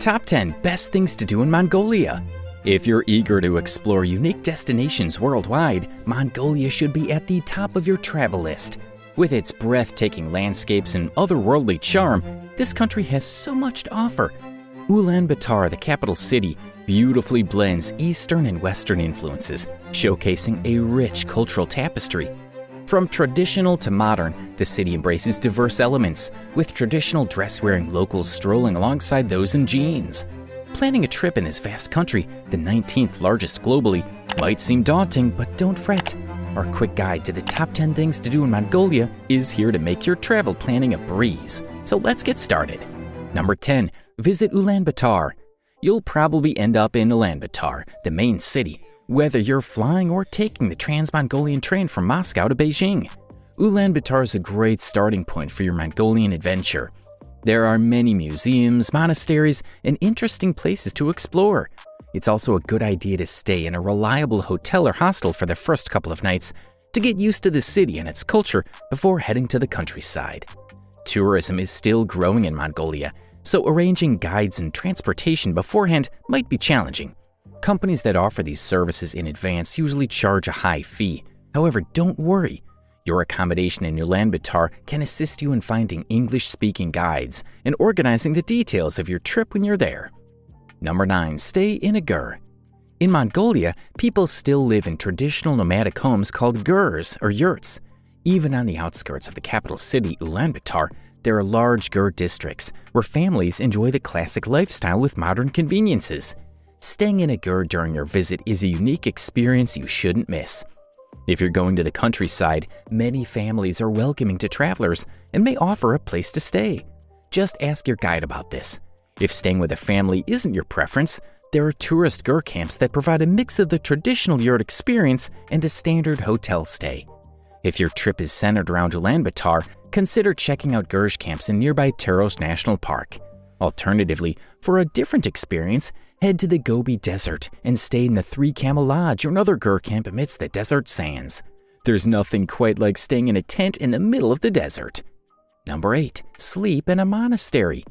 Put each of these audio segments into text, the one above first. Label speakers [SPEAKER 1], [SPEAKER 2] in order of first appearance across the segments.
[SPEAKER 1] Top 10 Best Things to Do in Mongolia. If you're eager to explore unique destinations worldwide, Mongolia should be at the top of your travel list. With its breathtaking landscapes and otherworldly charm, this country has so much to offer. Ulaanbaatar, the capital city, beautifully blends Eastern and Western influences, showcasing a rich cultural tapestry. From traditional to modern, the city embraces diverse elements, with traditional dress-wearing locals strolling alongside those in jeans. Planning a trip in this vast country, the 19th largest globally, might seem daunting, but don't fret. Our quick guide to the top 10 things to do in Mongolia is here to make your travel planning a breeze. So let's get started. Number 10. Visit Ulaanbaatar. You'll probably end up in Ulaanbaatar, the main city, whether you're flying or taking the Trans-Mongolian train from Moscow to Beijing. Ulaanbaatar is a great starting point for your Mongolian adventure. There are many museums, monasteries, and interesting places to explore. It's also a good idea to stay in a reliable hotel or hostel for the first couple of nights to get used to the city and its culture before heading to the countryside. Tourism is still growing in Mongolia, so arranging guides and transportation beforehand might be challenging. Companies that offer these services in advance usually charge a high fee. However, don't worry. Your accommodation in Ulaanbaatar can assist you in finding English-speaking guides and organizing the details of your trip when you're there. Number 9. Stay in a gur. In Mongolia, people still live in traditional nomadic homes called gurs or yurts. Even on the outskirts of the capital city, Ulaanbaatar, there are large gur districts where families enjoy the classic lifestyle with modern conveniences. Staying in a gur during your visit is a unique experience you shouldn't miss. If you're going to the countryside, many families are welcoming to travelers and may offer a place to stay. Just ask your guide about this. If staying with a family isn't your preference, there are tourist gur camps that provide a mix of the traditional yurt experience and a standard hotel stay. If your trip is centered around Ulaanbaatar, consider checking out gur camps in nearby Taros National Park. Alternatively, for a different experience, head to the Gobi Desert and stay in the Three Camel Lodge or another gur camp amidst the desert sands. There's nothing quite like staying in a tent in the middle of the desert. Number 8. Sleep in a monastery.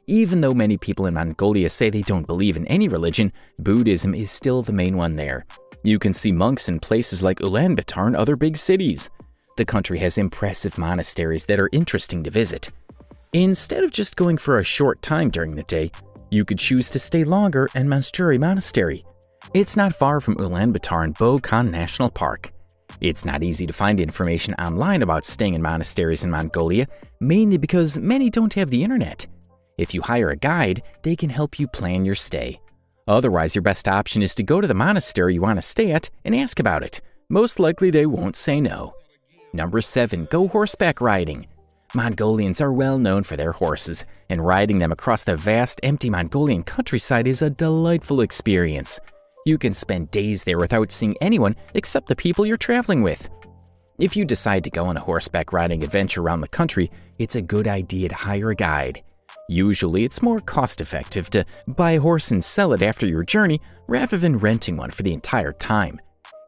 [SPEAKER 1] Even though many people in Mongolia say they don't believe in any religion, Buddhism is still the main one there. You can see monks in places like Ulaanbaatar and other big cities. The country has impressive monasteries that are interesting to visit. Instead of just going for a short time during the day, you could choose to stay longer in Monstery Monastery. It's not far from Ulaanbaatar and Khan National Park. It's not easy to find information online about staying in monasteries in Mongolia, mainly because many don't have the internet. If you hire a guide, they can help you plan your stay. Otherwise, your best option is to go to the monastery you want to stay at and ask about it. Most likely they won't say no. Number 7. Go horseback riding. Mongolians are well known for their horses, and riding them across the vast, empty Mongolian countryside is a delightful experience. You can spend days there without seeing anyone except the people you're traveling with. If you decide to go on a horseback riding adventure around the country, it's a good idea to hire a guide. Usually, it's more cost-effective to buy a horse and sell it after your journey rather than renting one for the entire time.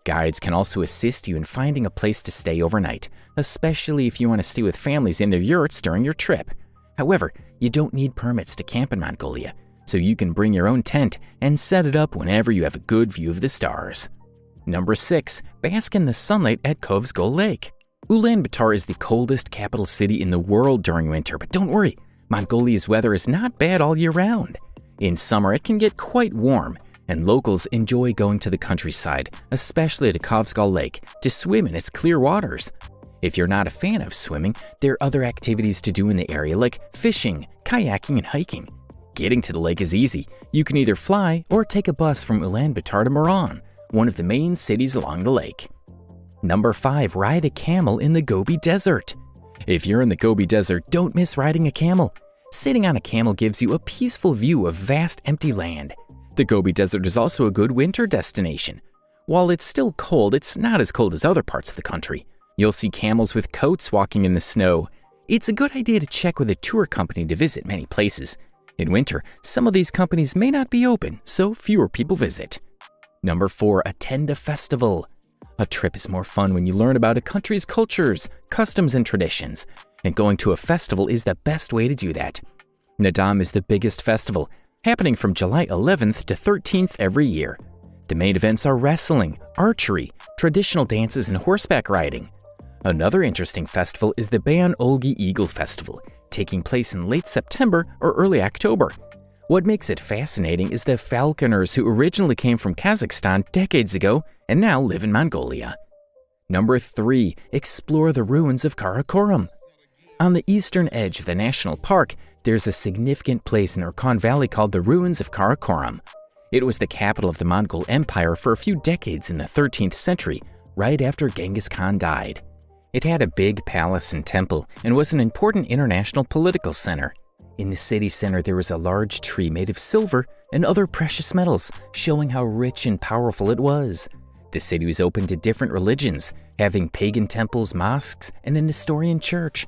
[SPEAKER 1] Guides can also assist you in finding a place to stay overnight, especially if you want to stay with families in their yurts during your trip. However, you don't need permits to camp in Mongolia, so you can bring your own tent and set it up whenever you have a good view of the stars. Number 6. Bask in the sunlight at Kovsgol Lake. Ulaanbaatar is the coldest capital city in the world during winter, but don't worry, Mongolia's weather is not bad all year round. In summer, it can get quite warm, and locals enjoy going to the countryside, especially to Kovsgol Lake, to swim in its clear waters. If you're not a fan of swimming, there are other activities to do in the area like fishing, kayaking, and hiking. Getting to the lake is easy. You can either fly or take a bus from Ulaanbaatar to Moran, one of the main cities along the lake. Number 5. Ride a camel in the Gobi Desert. If you're in the Gobi Desert, don't miss riding a camel. Sitting on a camel gives you a peaceful view of vast empty land. The Gobi Desert is also a good winter destination. While it's still cold, it's not as cold as other parts of the country. You'll see camels with coats walking in the snow. It's a good idea to check with a tour company to visit many places. In winter, some of these companies may not be open, so fewer people visit. Number 4. Attend a festival. A trip is more fun when you learn about a country's cultures, customs, and traditions, and going to a festival is the best way to do that. Nadam is the biggest festival. happening from July 11th to 13th every year. The main events are wrestling, archery, traditional dances, and horseback riding. Another interesting festival is the Ban Eagle Festival, taking place in late September or early October. What makes it fascinating is the falconers who originally came from Kazakhstan decades ago and now live in Mongolia. Number 3. Explore the ruins of Korum. On the eastern edge of the national park, there's a significant place in the Urkhan Valley called the ruins of Korum. It was the capital of the Mongol Empire for a few decades in the 13th century, right after Genghis Khan died. It had a big palace and temple and was an important international political center. In the city center, there was a large tree made of silver and other precious metals, showing how rich and powerful it was. The city was open to different religions, having pagan temples, mosques, and an Nestorian church.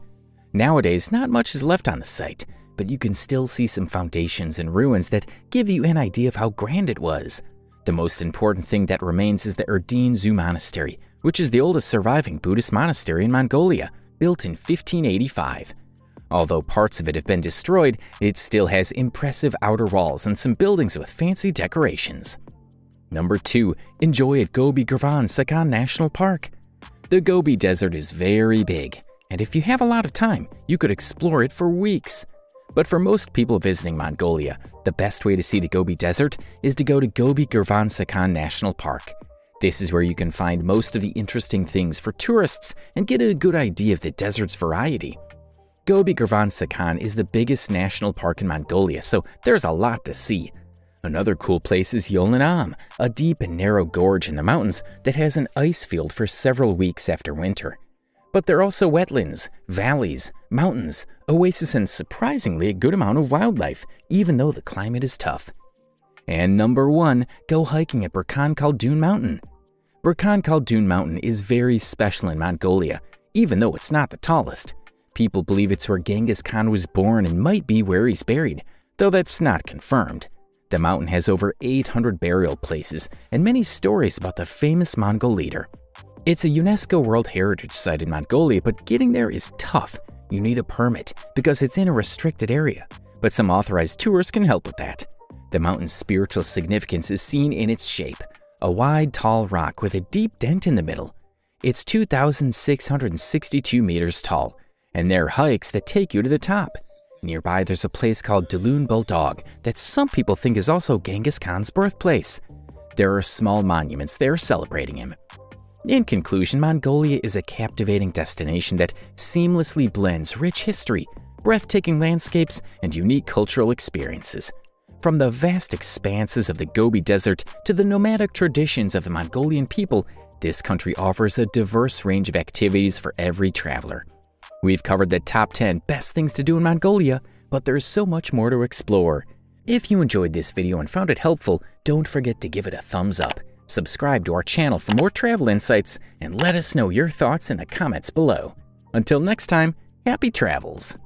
[SPEAKER 1] Nowadays, not much is left on the site, but you can still see some foundations and ruins that give you an idea of how grand it was. The most important thing that remains is the Erdene Zoo Monastery, which is the oldest surviving Buddhist monastery in Mongolia, built in 1585. Although parts of it have been destroyed, it still has impressive outer walls and some buildings with fancy decorations. Number 2. Enjoy at Gobi Girvan Sakhan National Park. The Gobi Desert is very big, and if you have a lot of time, you could explore it for weeks. But for most people visiting Mongolia, the best way to see the Gobi Desert is to go to Gobi Girvan Sakhan National Park. This is where you can find most of the interesting things for tourists and get a good idea of the desert's variety. Gobi Girvan Sakhan is the biggest national park in Mongolia, so there's a lot to see. Another cool place is Yolanam, a deep and narrow gorge in the mountains that has an ice field for several weeks after winter. But there are also wetlands, valleys, mountains, oases, and surprisingly a good amount of wildlife, even though the climate is tough. And number 1, go hiking at Ban Calun Mountain. Ban Calun Mountain is very special in Mongolia, even though it's not the tallest. People believe it's where Genghis Khan was born and might be where he's buried, though that's not confirmed. The mountain has over 800 burial places and many stories about the famous Mongol leader. It's a UNESCO World Heritage Site in Mongolia, but getting there is tough. You need a permit because it's in a restricted area, but some authorized tours can help with that. The mountain's spiritual significance is seen in its shape, a wide, tall rock with a deep dent in the middle. It's 2,662 meters tall, and there are hikes that take you to the top. Nearby, there's a place called Dalun Bulldog that some people think is also Genghis Khan's birthplace. There are small monuments there celebrating him. In conclusion, Mongolia is a captivating destination that seamlessly blends rich history, breathtaking landscapes, and unique cultural experiences. From the vast expanses of the Gobi Desert to the nomadic traditions of the Mongolian people, this country offers a diverse range of activities for every traveler. We've covered the top 10 best things to do in Mongolia, but there's so much more to explore. If you enjoyed this video and found it helpful, don't forget to give it a thumbs up. Subscribe to our channel for more travel insights, and let us know your thoughts in the comments below. Until next time, happy travels!